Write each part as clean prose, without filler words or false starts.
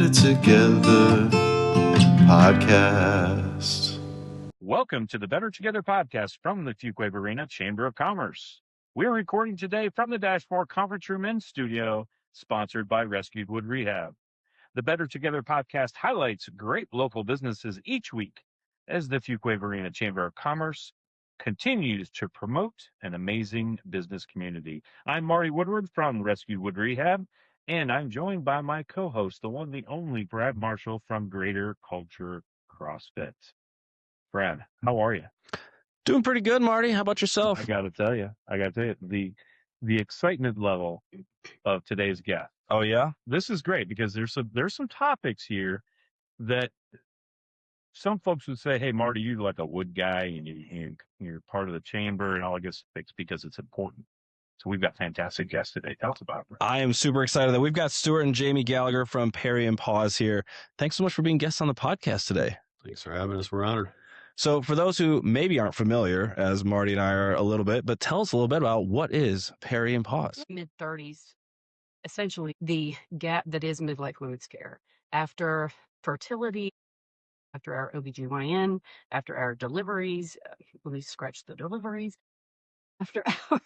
Better Together podcast. Welcome to the Better Together podcast from the Fuquay Arena Chamber of Commerce. We're recording today from the Dashboard Conference Room and Studio, sponsored by Rescued Wood Rehab. The Better Together podcast highlights great local businesses each week as the Fuquay Arena Chamber of Commerce continues to promote an amazing business community. I'm Marty Woodward from Rescued Wood Rehab, and I'm joined by my co-host, the one, the only Brad Marshall from Greater Culture CrossFit. Brad, how are you? Doing pretty good, Marty. How about yourself? I got to tell you, the excitement level of today's guest. Oh yeah, this is great because there's some topics here that some folks would say, "Hey, Marty, you're like a wood guy, and you're part of the chamber, and all I guess it's because it's important." So we've got fantastic guests today. Tell us about it. I am super excited that we've got Stuart and Jamie Gallagher from Peri and Pause here. Thanks so much for being guests on the podcast today. Thanks for having us. We're honored. So for those who maybe aren't familiar, as Marty and I are a little bit, but tell us a little bit about what is Peri and Pause. Mid-30s, essentially the gap that is midlife women's care. After fertility, after our OBGYN, after our deliveries, let me scratch the deliveries, after our,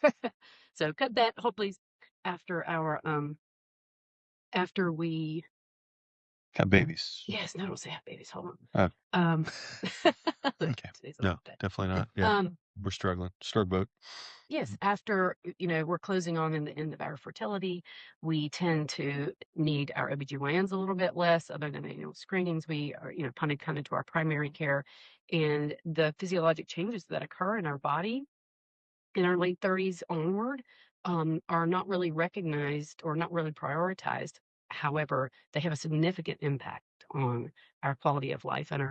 so cut that, hold please, after our, after we Have babies. Yes, no, don't say have babies. Hold on. Okay. No, definitely not. Yeah, we're struggling. Stroke boat. Yes, after, we're closing on in the end of our fertility, we tend to need our OBGYNs a little bit less, other than annual screenings. We are, punted kind of to our primary care, and the physiologic changes that occur in our body in our late 30s onward are not really recognized or not really prioritized. However, they have a significant impact on our quality of life and our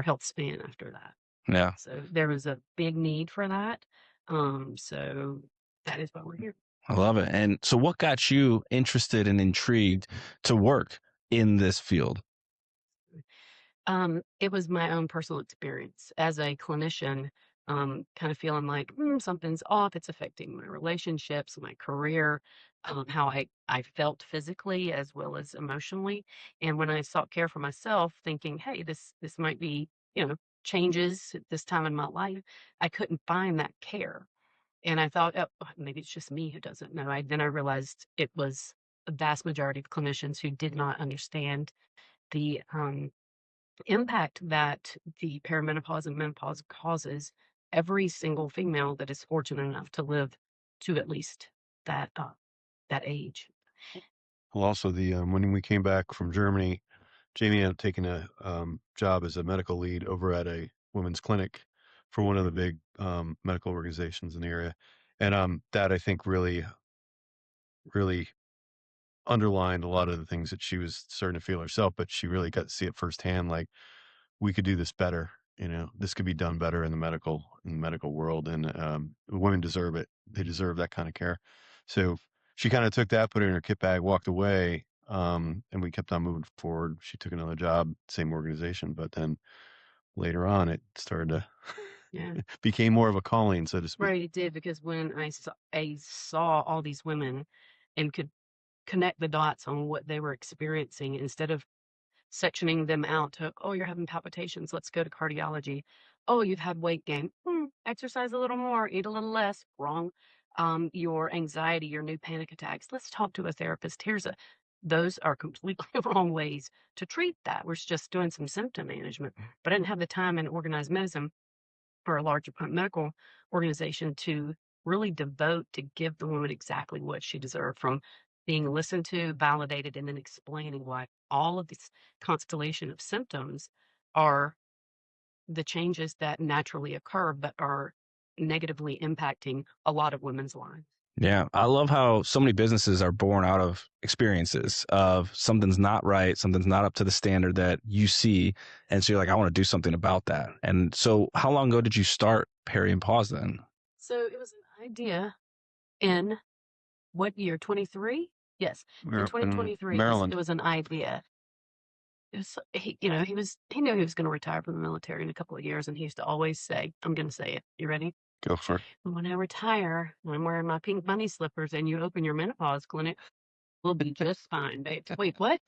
health span after that. Yeah. So there was a big need for that. So that is why we're here. I love it. And so what got you interested and intrigued to work in this field? It was my own personal experience as a clinician, kind of feeling like something's off. It's affecting my relationships, my career, how I felt physically as well as emotionally. And when I sought care for myself, thinking, hey, this might be, changes at this time in my life, I couldn't find that care. And I thought, oh, maybe it's just me who doesn't know. Then I realized it was a vast majority of clinicians who did not understand the impact that the perimenopause and menopause causes every single female that is fortunate enough to live to at least that age. Well, also when we came back from Germany, Jamie ended up taking a job as a medical lead over at a women's clinic for one of the big medical organizations in the area, and that I think really underlined a lot of the things that she was starting to feel herself, but she really got to see it firsthand. Like, we could do this better. This could be done better in the medical world, and women deserve it. They deserve that kind of care. So she kind of took that, put it in her kit bag, walked away, and we kept on moving forward. She took another job, same organization, but then later on, it started to became more of a calling, so to speak. Right, it did, because when I saw all these women and could connect the dots on what they were experiencing, instead of sectioning them out to, oh, you're having palpitations, let's go to cardiology. Oh, you've had weight gain. Exercise a little more, eat a little less. Wrong. Your anxiety, your new panic attacks. Let's talk to a therapist. Those are completely wrong ways to treat that. We're just doing some symptom management. But I didn't have the time in organized medicine for a larger medical organization to really devote to give the woman exactly what she deserved, from being listened to, validated, and then explaining why all of this constellation of symptoms are the changes that naturally occur, but are negatively impacting a lot of women's lives. Yeah. I love how so many businesses are born out of experiences of something's not right, something's not up to the standard that you see. And so you're like, I want to do something about that. And so how long ago did you start Peri and Pause then? So it was an idea in what year? 23? Yes. In 2023, Maryland. it was an idea. It was, he knew he was going to retire from the military in a couple of years, and he used to always say, I'm going to say it. You ready? Go for it. When I retire, when I'm wearing my pink bunny slippers and you open your menopause clinic, we'll be just fine, babe. Wait, what?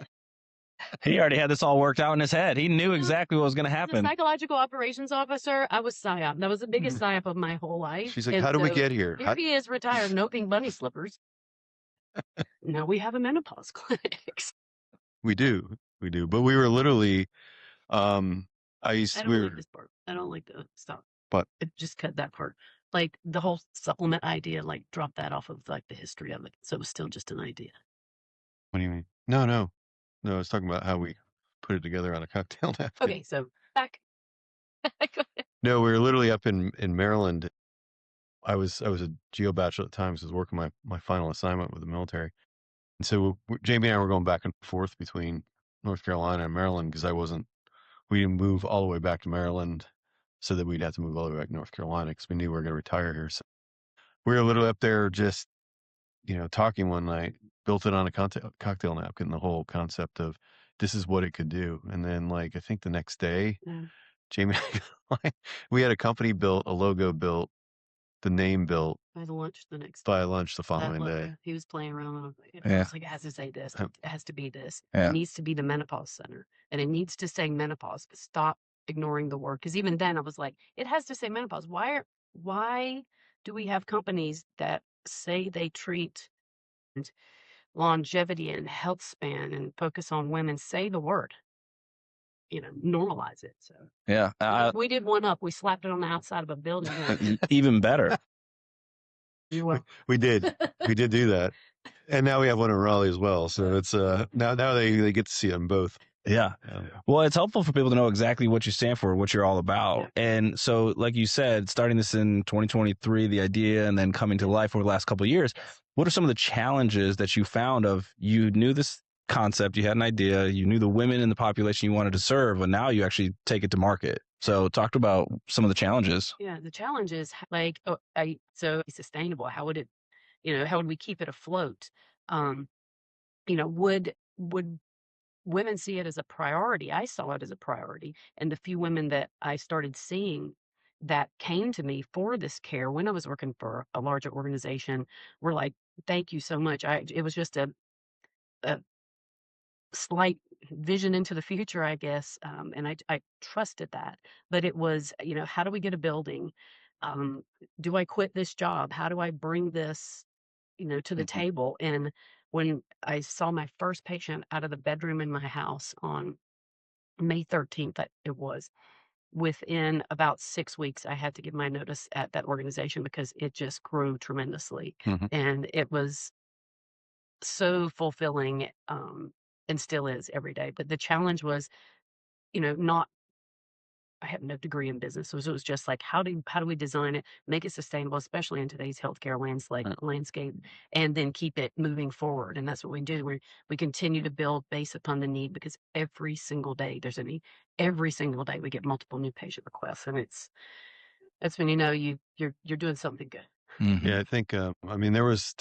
He already had this all worked out in his head. He knew exactly what was going to The happen. psychological operations officer, I was PSYOP. That was the biggest PSYOP of my whole life. She's like, And how do we so get here? here he is retired, no pink bunny slippers. Now we have a menopause clinic. We do. But we were literally, I don't like this part. I don't like the stop. But Just cut that part. Like the whole supplement idea, like drop that off of like the history of it. So it was still just an idea. What do you mean? No. I was talking about how we put it together on a cocktail napkin. Okay, so back. No, we were literally up in Maryland. I was a geo bachelor at the time, so I was working my final assignment with the military. And so Jamie and I were going back and forth between North Carolina and Maryland because we didn't move all the way back to Maryland so that we'd have to move all the way back to North Carolina because we knew we were going to retire here. So we were literally up there just, talking one night, built it on a cocktail napkin, the whole concept of this is what it could do. And then I think the next day, Jamie, we had a company built, a logo built, the name built. By lunch the following day. He was playing around. I was like, it has to say this. It has to be this. Yeah. It needs to be the menopause center. And it needs to say menopause. But stop ignoring the word. Because even then I was like, it has to say menopause. Why do we have companies that say they treat longevity and health span and focus on women? Say the word. Normalize it. So Yeah. we did one up. We slapped it on the outside of a building. Even better. We did. We did do that. And now we have one in Raleigh as well. So it's now they get to see them both. Yeah. Well, it's helpful for people to know exactly what you stand for, what you're all about. Yeah. And so, like you said, starting this in 2023, the idea, and then coming to life over the last couple of years, what are some of the challenges that you found you knew this concept, you had an idea, you knew the women in the population you wanted to serve, but now you actually take it to market. So talk about some of the challenges. Yeah, the challenge is so sustainable. How would we keep it afloat? Would women see it as a priority? I saw it as a priority. And the few women that I started seeing that came to me for this care when I was working for a larger organization were like, thank you so much. It was just a slight vision into the future, I guess. And I trusted that, but it was, how do we get a building? Do I quit this job? How do I bring this, to the table? And when I saw my first patient out of the bedroom in my house on May 13th, it was within about 6 weeks, I had to give my notice at that organization because it just grew tremendously. And it was so fulfilling, and still is every day. But the challenge was, I have no degree in business. So it was just like, how do we design it, make it sustainable, especially in today's healthcare landscape, and then keep it moving forward. And that's what we do. We continue to build based upon the need, because every single day there's a need. Every single day we get multiple new patient requests, and that's when you're doing something good. Yeah, I think there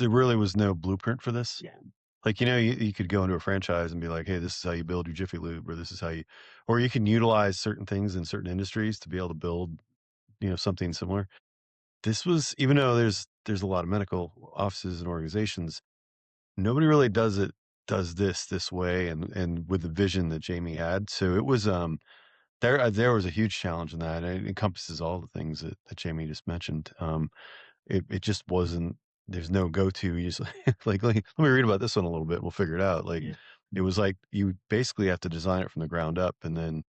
really was no blueprint for this. Yeah. You could go into a franchise and be like, hey, this is how you build your Jiffy Lube, or this is how or you can utilize certain things in certain industries to be able to build, something similar. This was, even though there's a lot of medical offices and organizations, nobody really does this way and with the vision that Jamie had. So it was, there was a huge challenge in that. And it encompasses all the things that Jamie just mentioned. It just wasn't, there's no go-to. You just let me read about this one a little bit. We'll figure it out. It was like, you basically have to design it from the ground up. And then,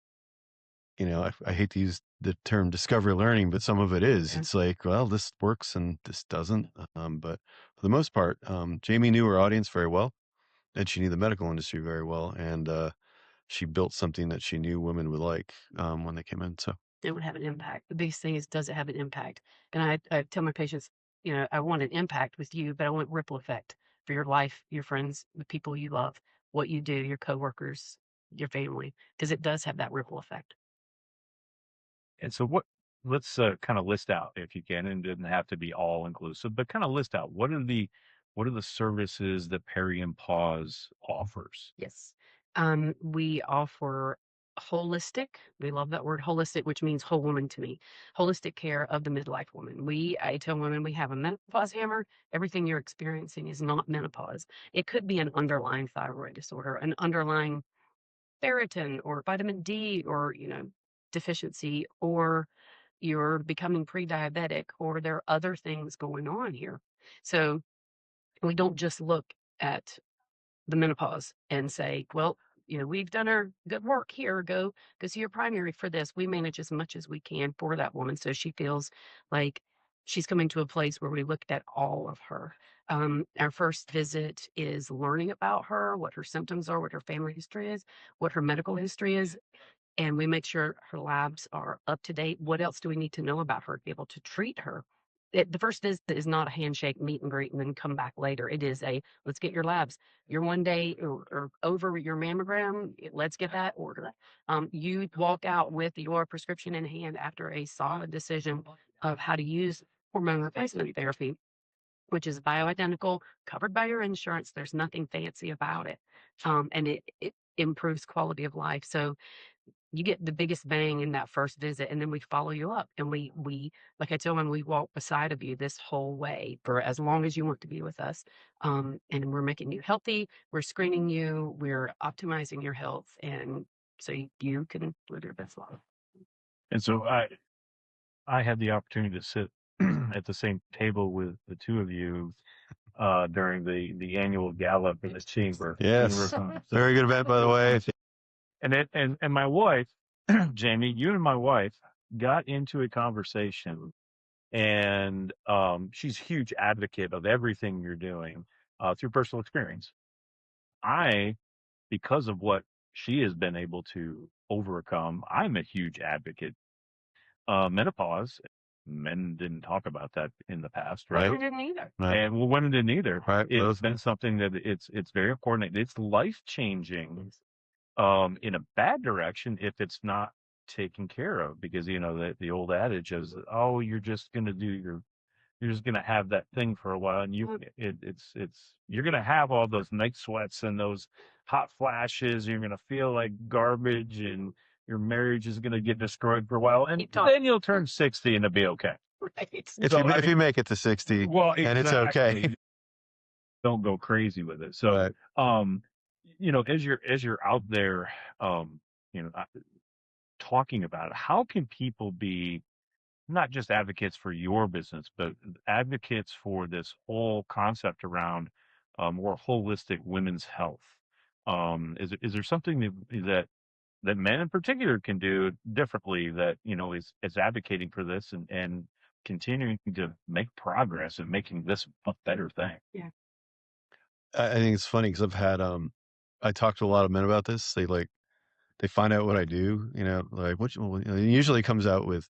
I hate to use the term discovery learning, but some of it is, it's like, well, this works and this doesn't. But for the most part, Jamie knew her audience very well, and she knew the medical industry very well. And, she built something that she knew women would like, when they came in. So it would have an impact. The biggest thing is, does it have an impact? And I tell my patients, I want an impact with you, but I want ripple effect for your life, your friends, the people you love, what you do, your coworkers, your family, because it does have that ripple effect. And so let's kind of list out, if you can, and it doesn't have to be all inclusive, but kind of list out what are the services that Peri and Pause offers? Yes. We offer holistic. We love that word holistic, which means whole woman to me. Holistic care of the midlife woman. I tell women we have a menopause hammer. Everything you're experiencing is not menopause. It could be an underlying thyroid disorder, an underlying ferritin or vitamin D or, deficiency, or you're becoming pre-diabetic, or there are other things going on here. So we don't just look at the menopause and say, well, we've done our good work here. Go see your primary for this. We manage as much as we can for that woman so she feels like she's coming to a place where we looked at all of her. Our first visit is learning about her, what her symptoms are, what her family history is, what her medical history is, and we make sure her labs are up to date. What else do we need to know about her to be able to treat her? The first visit is not a handshake, meet and greet, and then come back later. It is let's get your labs. You're 1 day or over your mammogram. Let's get that ordered. You walk out with your prescription in hand after a solid decision of how to use hormone replacement therapy, which is bioidentical, covered by your insurance. There's nothing fancy about it. And it improves quality of life. So you get the biggest bang in that first visit, and then we follow you up, and we like I tell them, we walk beside of you this whole way for as long as you want to be with us. And we're making you healthy, we're screening you, we're optimizing your health, and so you can live your best life. And so I had the opportunity to sit at the same table with the two of you during the annual gala for the chamber. Yes. Very good event, by the way. And my wife, Jamie, you and my wife got into a conversation, and she's a huge advocate of everything you're doing through personal experience. Because of what she has been able to overcome, I'm a huge advocate. Menopause, men didn't talk about that in the past, right? We didn't either. Right. And women didn't either. Right. It's been something that it's very important. It's life changing. In a bad direction if it's not taken care of, because the old adage is, oh, you're just gonna have that thing for a while, and you're gonna have all those night sweats and those hot flashes. You're gonna feel like garbage, and your marriage is gonna get destroyed for a while, and then you'll turn 60 and it'll be okay. Right. If you make it to 60, well, and it's okay. Don't go crazy with it. So, Right. as you're out there, talking about it, how can people be not just advocates for your business, but advocates for this whole concept around more holistic women's health? Is there something that men in particular can do differently that is advocating for this and continuing to make progress and making this a better thing? Yeah. I think it's funny because I've had I talked to a lot of men about this. They find out what I do, like it usually comes out with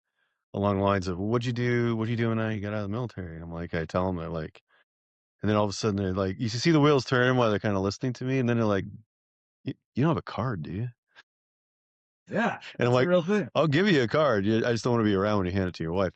along the lines of, well, what'd you do? What are you doing now? You got out of the military. I'm like, I tell them, they're like, and then all of a sudden they're like, you see the wheels turn while they're kind of listening to me, and then they're like, you don't have a card, do you? Yeah, and I'm like, real thing. I'll give you a card. I just don't want to be around when you hand it to your wife.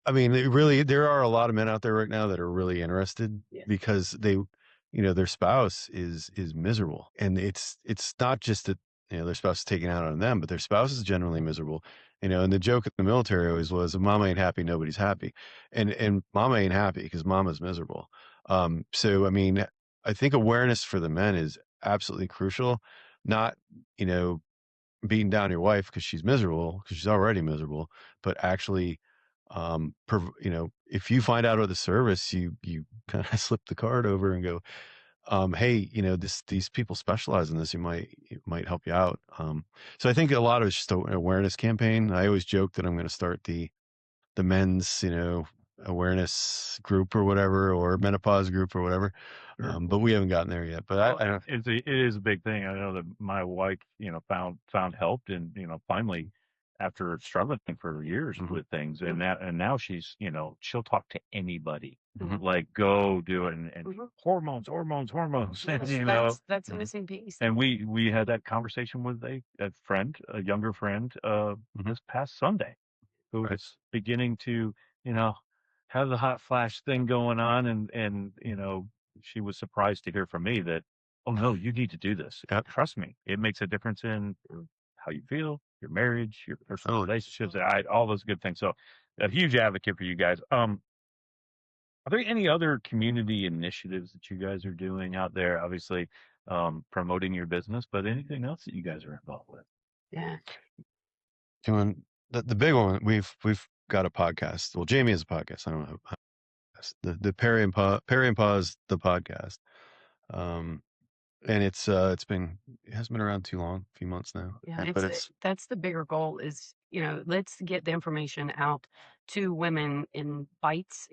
I mean, there are a lot of men out there right now that are really interested because their spouse is miserable, and it's not just that their spouse is taking out on them, but their spouse is generally miserable. And the joke in the military always was, if mama ain't happy, nobody's happy, and mama ain't happy because mama's miserable. So I mean, I think awareness for the men is absolutely crucial. Not beating down your wife because she's miserable, because she's already miserable, but actually if you find out of the service, you kind of slip the card over and go, hey, these people specialize in this. It might help you out. So I think a lot of it's just an awareness campaign. I always joke that I'm going to start the men's, awareness group or whatever, or menopause group or whatever. But we haven't gotten there yet. But it is a big thing. I know that my wife, found help, and finally, after struggling for years with things, and now she's, she'll talk to anybody, like, go do it, and hormones. Yes, that's a missing piece. And we had that conversation with a younger friend, this past Sunday, who was beginning to, have the hot flash thing going on, and she was surprised to hear from me that, oh no, you need to do this. Trust me, it makes a difference in how you feel, your marriage, your personal relationships, all those good things. So, a huge advocate for you guys. Are there any other community initiatives that you guys are doing out there? Obviously, promoting your business, but anything else that you guys are involved with? Yeah. Doing the big one. We've got a podcast. Well, Jamie has a podcast. I don't know. The Peri and Pause, the podcast. And it hasn't been around too long, a few months now. Yeah, But it's that's the bigger goal is, let's get the information out to women in bites,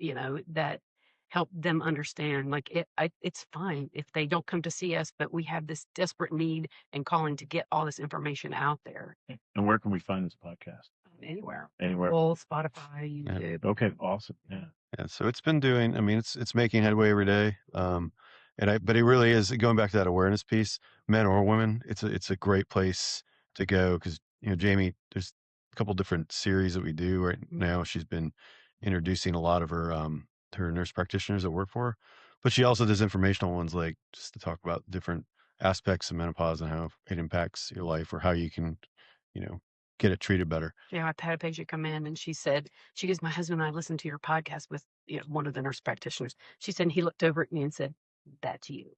that help them understand. Like it's fine if they don't come to see us, but we have this desperate need and calling to get all this information out there. And where can we find this podcast? Anywhere. Anywhere. Apple, Spotify, YouTube. Okay, awesome. Yeah. Yeah, so it's been doing. I mean, it's making headway every day. But it really is going back to that awareness piece, men or women. It's a great place to go because Jamie, there's a couple different series that we do right now. She's been introducing a lot of her nurse practitioners that work for her, but she also does informational ones like just to talk about different aspects of menopause and how it impacts your life or how you can, get it treated better. Yeah, I had a patient come in and she goes, my husband and I listened to your podcast with one of the nurse practitioners. She said, and he looked over at me and said, that's you.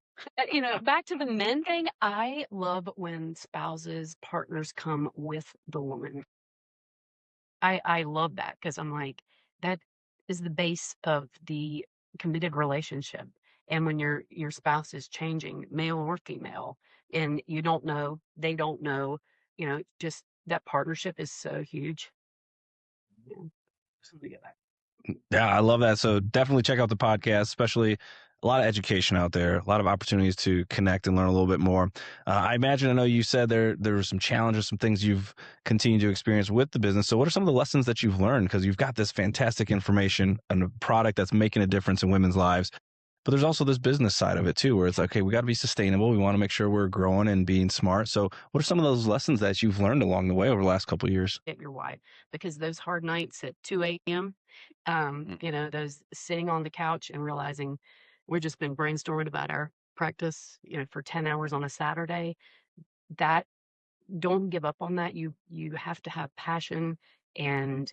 Back to the men thing. I love when spouses, partners come with the woman. I love that because I'm like, that is the base of the committed relationship. And when your spouse is changing, male or female, and you don't know, they don't know, just that partnership is so huge. Yeah. Something to get back. Yeah, I love that. So definitely check out the podcast, especially a lot of education out there, a lot of opportunities to connect and learn a little bit more. I know you said there were some challenges, some things you've continued to experience with the business. So what are some of the lessons that you've learned? Because you've got this fantastic information and a product that's making a difference in women's lives. But there's also this business side of it too, where it's like, okay, we got to be sustainable. We want to make sure we're growing and being smart. So what are some of those lessons that you've learned along the way over the last couple of years? Get your wife, because those hard nights at 2 a.m., those sitting on the couch and realizing we've just been brainstorming about our practice, for 10 hours on a Saturday, that don't give up on that. You have to have passion and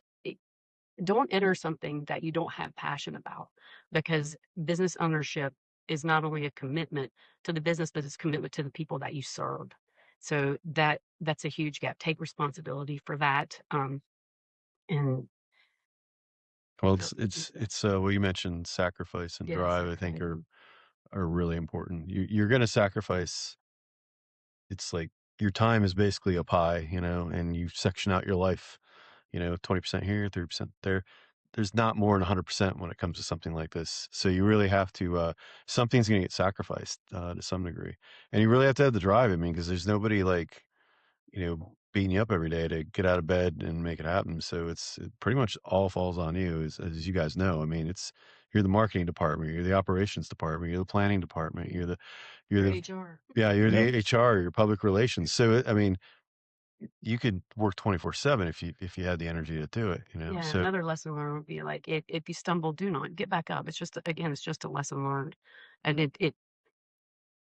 don't enter something that you don't have passion about, because business ownership is not only a commitment to the business, but it's a commitment to the people that you serve. So that's a huge gap. Take responsibility for that. And well, it's well, you mentioned sacrifice and drive. I think are really important. You're going to sacrifice. It's like your time is basically a pie, and you section out your life, 20% here, 30% there. There's not more than 100% when it comes to something like this. So you really have to, something's going to get sacrificed to some degree. And you really have to have the drive. I mean, because there's nobody like, beating you up every day to get out of bed and make it happen. So it pretty much all falls on you, as you guys know. I mean, you're the marketing department, you're the operations department, you're the planning department, you're the HR. Yeah, you're the HR, your public relations. So I mean, you could work 24/7 if you had the energy to do it, Yeah, So another lesson learned would be like, if you stumble, do not get back up. It's just a lesson learned, and it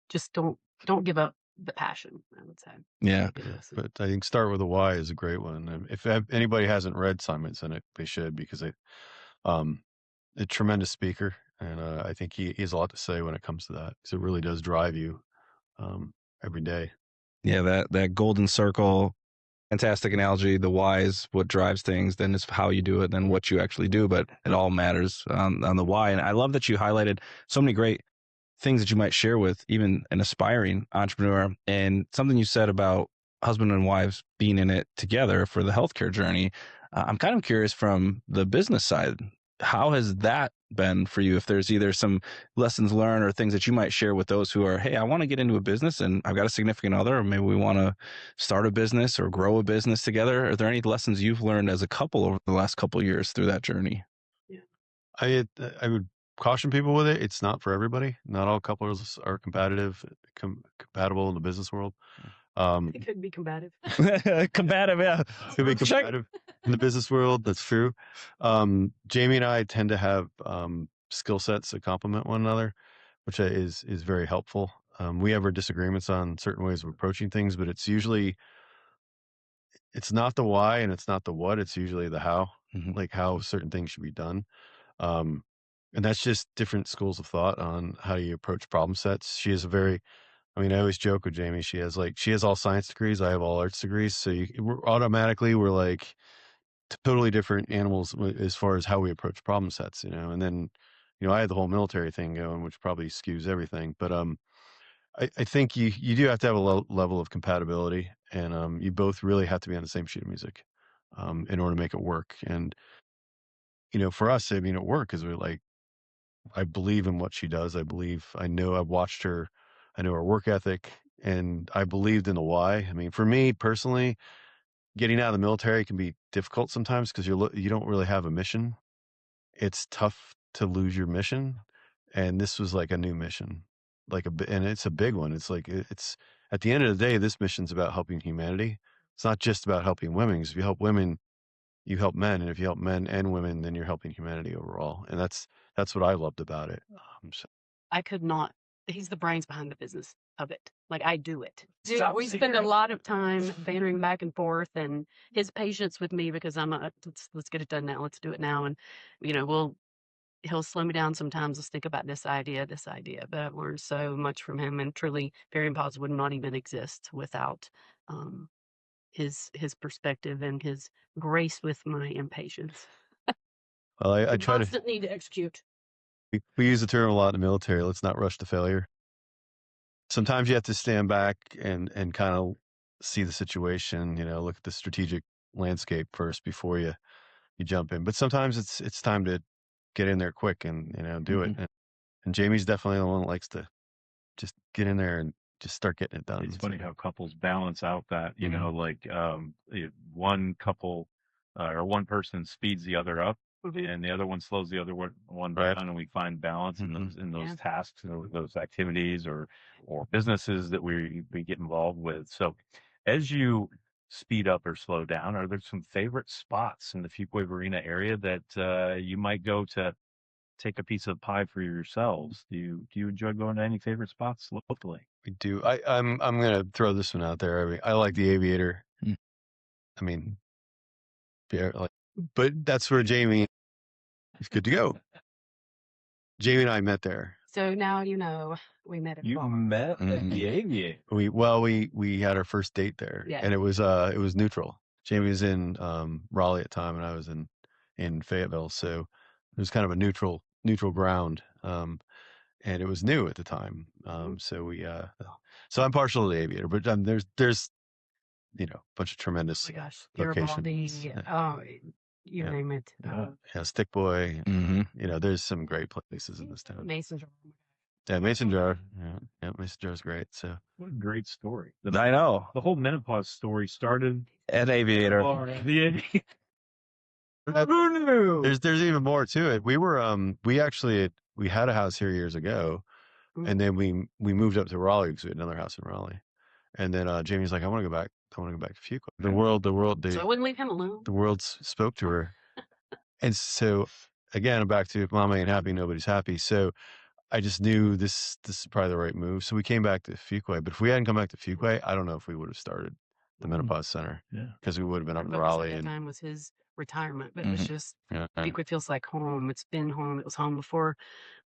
just don't give up the passion, I would say. Yeah. But I think Start with a Why is a great one. If anybody hasn't read Simon Sinek, they should, because a tremendous speaker, and I think he has a lot to say when it comes to that, because it really does drive you every day. Yeah, that golden circle, fantastic analogy. The why is what drives things, then it's how you do it, then what you actually do, but it all matters on the why. And I love that you highlighted so many great things that you might share with even an aspiring entrepreneur, and something you said about husband and wives being in it together for the healthcare journey. I'm kind of curious from the business side, how has that been for you? If there's either some lessons learned or things that you might share with those who are, hey, I want to get into a business and I've got a significant other, or maybe we want to start a business or grow a business together. Are there any lessons you've learned as a couple over the last couple of years through that journey? Yeah. I would caution people with it. It's not for everybody. Not all couples are compatible in the business world. It could be combative. Combative, yeah. Could be competitive in the business world. That's true. Jamie and I tend to have skill sets that complement one another, which is very helpful. We have our disagreements on certain ways of approaching things, but it's not the why and it's not the what. It's usually the how, like how certain things should be done. And that's just different schools of thought on how you approach problem sets. She is I always joke with Jamie. She has all science degrees. I have all arts degrees. So we're like totally different animals as far as how we approach problem sets, and then, I had the whole military thing going, which probably skews everything. But, I think you do have to have a level of compatibility, and you both really have to be on the same sheet of music, in order to make it work. And, for us, it worked because we're like, I believe in what she does. I've watched her, I know her work ethic, and I believed in the why. For me personally, getting out of the military can be difficult sometimes because you don't really have a mission. It's tough to lose your mission, and this was like a new mission, and it's a big one. It's like it's at the end of the day, this mission's about helping humanity. It's not just about helping women. 'Cause if you help women, you help men, and if you help men and women, then you're helping humanity overall. And that's what I loved about it. I could not. He's the brains behind the business of it. Like, I do it. So we spend a lot of time bantering back and forth, and his patience with me because let's get it done now. Let's do it now. And, he'll slow me down sometimes. Let's think about this idea. But I've learned so much from him, and truly, Peri and Pause would not even exist without his perspective and his grace with my impatience. Well, I The try to. constant need to execute. We use the term a lot in the military. Let's not rush to failure. Sometimes you have to stand back and kind of see the situation. Look at the strategic landscape first before you jump in. But sometimes it's time to get in there quick and do it. And Jamie's definitely the one that likes to just get in there and just start getting it done. It's funny how couples balance out that, one couple or one person speeds the other up, and the other one slows the other one Right. down, and we find balance in those Yeah. tasks, those activities or businesses that we get involved with. So as you speed up or slow down, are there some favorite spots in the Fuquay Arena area that you might go to take a piece of pie for yourselves? Do you enjoy going to any favorite spots locally? We do. I'm gonna throw this one out there. I like the Aviator. But that's where Jamie is good to go. Jamie and I met there. So now we met at You bar. met at the Aviator. We had our first date there, Yeah. and it was neutral. Jamie was in Raleigh at the time, and I was in Fayetteville, so it was kind of a neutral ground. And it was new at the time. So I'm partial to the Aviator, but there's a bunch of tremendous Oh my gosh, locations. Garibaldi, you Yeah. name it. Stick Boy. There's some great places in this town. Mason Jar. Yeah, Mason Jar. Yeah, Mason Jar is great. So What a great story. I know. The whole menopause story started At Aviator. the Aviator. Who knew? There's even more to it. We had a house here years ago, and then we moved up to Raleigh because we had another house in Raleigh. And then Jamie's like, I want to go back to Fuquay. The world. So I wouldn't leave him alone. The world spoke to her. And so again, back to Mama ain't happy, nobody's happy. So I just knew this is probably the right move. So we came back to Fuquay. But if we hadn't come back to Fuquay, I don't know if we would have started the Menopause Center. Yeah. Because we would have been up in Raleigh. At that time was his retirement, but it was just Fuquay feels like home. It's been home. It was home before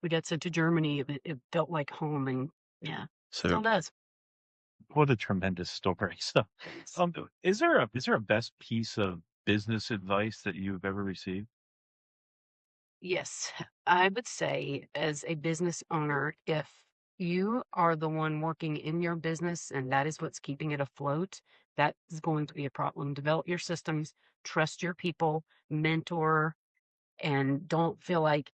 we got sent to Germany. It felt like home, and it still does. What a tremendous story. So, is there a best piece of business advice that you've ever received? Yes, I would say as a business owner, if you are the one working in your business and that is what's keeping it afloat, that is going to be a problem. Develop your systems, trust your people, mentor, and don't feel like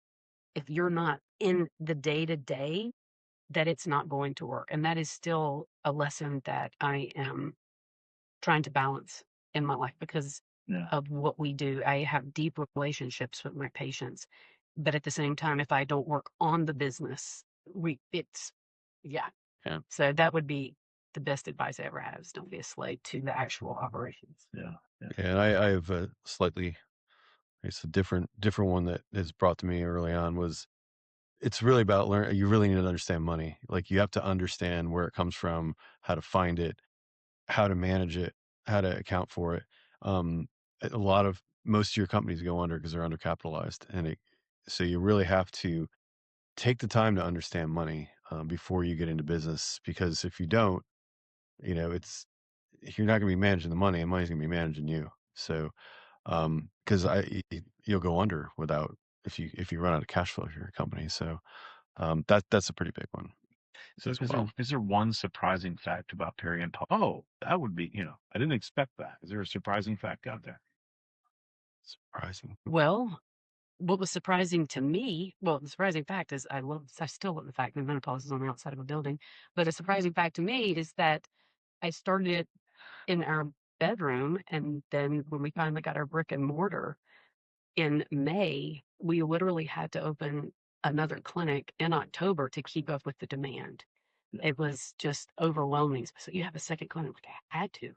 if you're not in the day to day, that it's not going to work. And that is still a lesson that I am trying to balance in my life because of what we do. I have deep relationships with my patients, but at the same time, if I don't work on the business, So that would be the best advice I ever have is don't be a slave to the actual operations. Yeah. And I have a it's a different one that is brought to me early on was it's really about learning. You really need to understand money. Like you have to understand where it comes from, how to find it, how to manage it, how to account for it. Most of your companies go under because they're undercapitalized, and So you really have to take the time to understand money before you get into business, because if you don't, you're not going to be managing the money, and money's going to be managing you. So, because you'll go under if you run out of cash flow for your company. So, that's a pretty big one. So is there one surprising fact about Peri and Pause? Oh, that would be, I didn't expect that. Is there a surprising fact out there? Surprising. Well, what was surprising to me, well, the surprising fact is I still love the fact that menopause is on the outside of a building. But a surprising fact to me is that I started it in our bedroom. And then when we finally got our brick and mortar in May, we literally had to open another clinic in October to keep up with the demand. It was just overwhelming. So you have a second clinic? Like, I had to.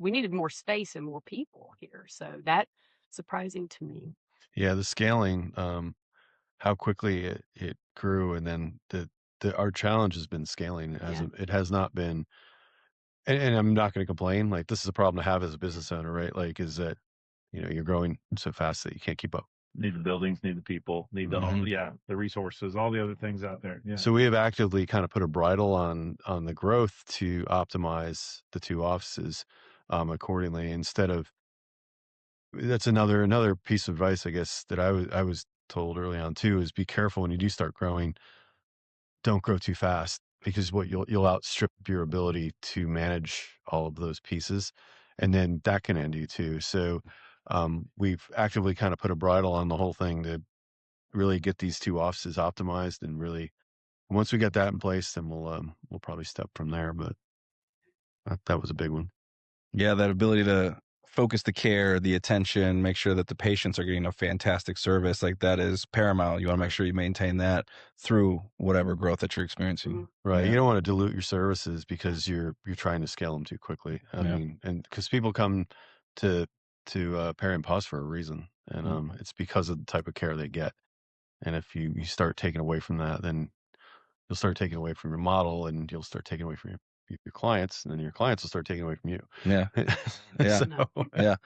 We needed more space and more people here. So that's surprising to me. Yeah, the scaling, how quickly it grew, and then our challenge has been scaling. It has not been, and I'm not going to complain. Like, this is a problem to have as a business owner, right? Like, is that you're growing so fast that you can't keep up. Need the buildings, need the people, need the resources, all the other things out there. Yeah. So we have actively kind of put a bridle on the growth to optimize the 2 offices accordingly. That's another piece of advice, I guess, that I was told early on too, is be careful when you do start growing. Don't grow too fast, because what you'll outstrip your ability to manage all of those pieces, and then that can end you too. So we've actively kind of put a bridle on the whole thing to really get these 2 offices optimized, and really, once we get that in place, then we'll probably step from there. But that was a big one. Yeah, that ability to focus the care, the attention, make sure that the patients are getting a fantastic service, like that is paramount. You want to make sure you maintain that through whatever growth that you're experiencing. Right. Yeah. You don't want to dilute your services because you're trying to scale them too quickly. I mean, and because people come to Peri and Pause for a reason, and it's because of the type of care they get. And if you start taking away from that, then you'll start taking away from your model, and you'll start taking away from your clients, and then your clients will start taking away from you. Yeah. Yeah. Yeah.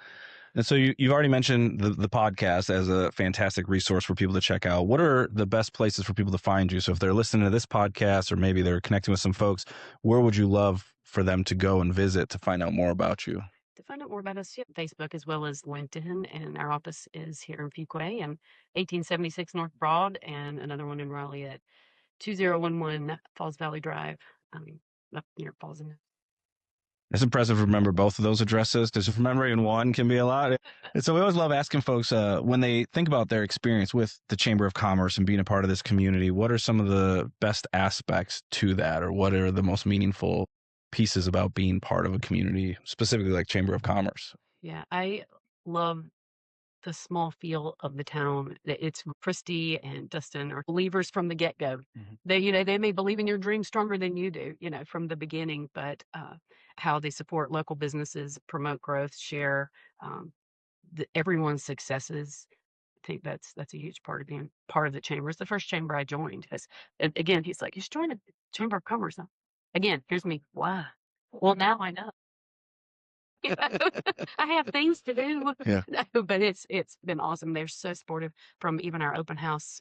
And so you've already mentioned the podcast as a fantastic resource for people to check out. What are the best places for people to find you? So if they're listening to this podcast, or maybe they're connecting with some folks, where would you love for them to go and visit to find out more about you? To find out more about us, Facebook as well as LinkedIn, and our office is here in Fuquay and 1876 North Broad, and another one in Raleigh at 2011 Falls Valley Drive, up near Falls. It's impressive to remember both of those addresses, because remembering one can be a lot. And so we always love asking folks when they think about their experience with the Chamber of Commerce and being a part of this community, what are some of the best aspects to that, or what are the most meaningful pieces about being part of a community, specifically like Chamber of Commerce? Yeah, I love the small feel of the town. It's Christy and Dustin are believers from the get-go. They may believe in your dream stronger than you do, from the beginning, but how they support local businesses, promote growth, share everyone's successes. I think that's a huge part of being part of the chamber. It's the first chamber I joined. Again, he's like, you should join the Chamber of Commerce. Again, here's me. Why? Well, now I know. I have things to do. Yeah. No, but it's been awesome. They're so supportive from even our open house,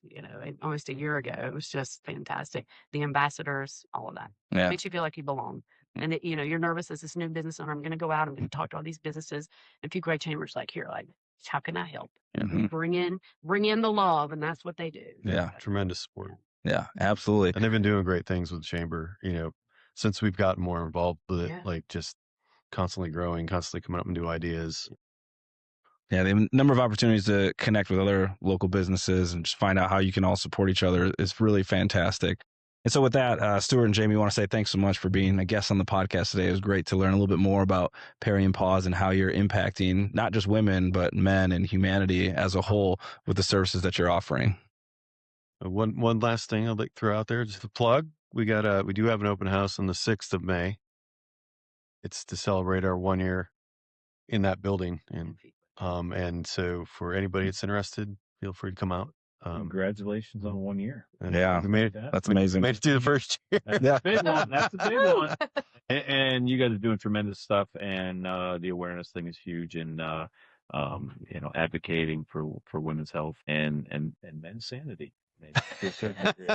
almost a year ago. It was just fantastic. The ambassadors, all of that. Yeah. Makes you feel like you belong. And you're nervous as this new business owner. I'm going to go out. I'm going to talk to all these businesses. And a few great chambers how can I help? Bring in the love, and that's what they do. Yeah. Tremendous support. Yeah, absolutely. And they've been doing great things with the chamber, since we've gotten more involved with it, like just constantly growing, constantly coming up with new ideas. Yeah, they have a number of opportunities to connect with other local businesses and just find out how you can all support each other. It's really fantastic. And so with that, Stuart and Jamie, I want to say thanks so much for being a guest on the podcast today. It was great to learn a little bit more about Peri and Pause and how you're impacting not just women, but men and humanity as a whole with the services that you're offering. One last thing I'd like to throw out there, just a plug. We do have an open house on the 6th of May. It's to celebrate our 1 year in that building. And so for anybody that's interested, feel free to come out. Congratulations on 1 year. Yeah, we made it. That's amazing. Made it through the first year. That's a big one. That's a big one. And you guys are doing tremendous stuff, and the awareness thing is huge. And advocating for women's health and men's sanity. Maybe, to a certain degree.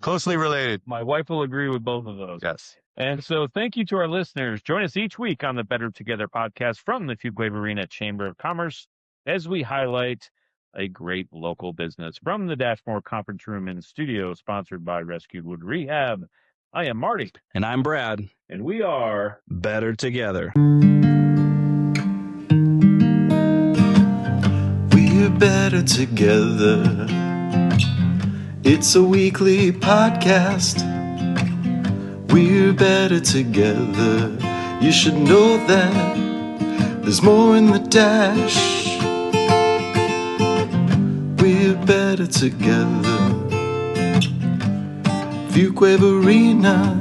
Closely related. My wife will agree with both of those. Yes. And so thank you to our listeners. Join us each week on the Better Together podcast from the Fuquay Arena Chamber of Commerce as we highlight a great local business from the Dashmore Conference Room and Studio, sponsored by Rescued Wood Rehab. I am Marty. And I'm Brad. And we are Better Together. We're better together. It's a weekly podcast. We're better together. You should know that there's more in the dash. We're better together. Fuquay Arena,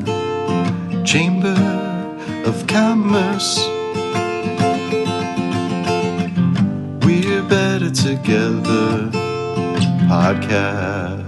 Chamber of Commerce. We're better together podcast.